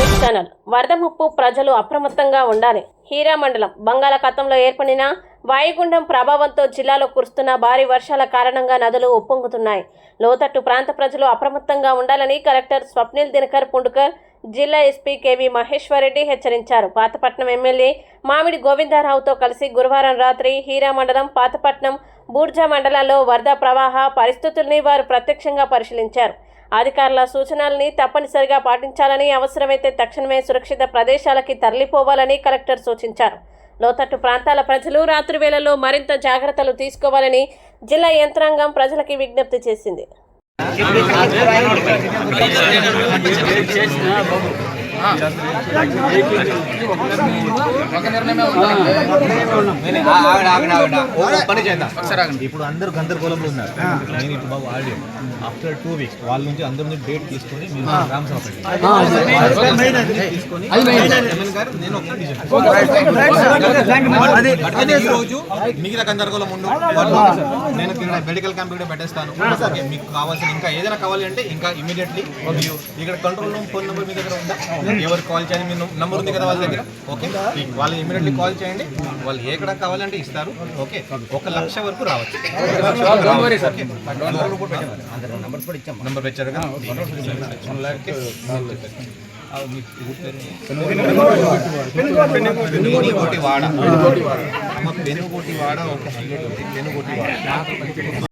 News channel వరద ముప్పు ప్రజలు అప్రమత్తంగా ఉండాలి. హీరా మండలం బంగాళాఖాతంలో ఏర్పడిన వాయుగుండం ప్రభావంతో జిల్లాలో కురుస్తున్న భారీ వర్షాల కారణంగా నదులు ఉప్పొంగుతున్నాయి. లోతట్టు ప్రాంత ప్రజలు అప్రమత్తంగా ఉండాలని కలెక్టర్ స్వప్నిల్ దినకర్ పుండుకర్, జిల్లా ఎస్పీ కేవీ మహేశ్వరరెడ్డి హెచ్చరించారు. పాతపట్నం ఎమ్మెల్యే మామిడి గోవిందరావుతో కలిసి గురువారం రాత్రి హీరా మండలం, పాతపట్నం, బూర్జా మండలాల్లో వరద ప్రవాహ పరిస్థితుల్ని వారు ప్రత్యక్షంగా పరిశీలించారు. అధికారుల సూచనల్ని తప్పనిసరిగా పాటించాలని, అవసరమైతే తక్షణమే సురక్షిత ప్రదేశాలకి తరలిపోవాలని కలెక్టర్ సూచించారు. లోతట్టు ప్రాంతాల ప్రజలు రాత్రి వేళల్లో మరింత జాగ్రత్తలు తీసుకోవాలని జిల్లా యంత్రాంగం ప్రజలకి విజ్ఞప్తి చేసింది. ఇప్పుడు అందరూ గందరగోళంలో ఉన్నారు. నేను ఇటు బాబు ఆడియో ఆఫ్టర్ 2 వీక్స్ వాళ్ళ నుంచి అందరి నుంచి డేట్ తీసుకొని నేను రామ్ సభ తీసుకొని నేను ఈ రోజు మిగతా గందరగోళం ఉండు నేను మెడికల్ క్యాంప్ కూడా పెట్టేస్తాను. మీకు కావాల్సిన ఇంకా ఏదైనా కావాలి అంటే ఇంకా ఇమీడియట్లీ మీరు ఇక్కడ కంట్రోల్ రూమ్ ఫోన్ నెంబర్ మీ దగ్గర ఉందా, ఎవరికి కాల్ చేయాలి, మీ నెంబర్ ఉంది కదా వాళ్ళ దగ్గర. ఓకే, వాళ్ళు ఇమీడియట్లీ కాల్ చేయండి. వాళ్ళు ఎక్కడ కావాలంటే ఇస్తారు. ఓకే, 1 లక్ష వరకు రావచ్చు. నెంబర్ పెట్టారు కదా. పెనుగోటి వాడ, ఒక పెనుగోటి వాడ.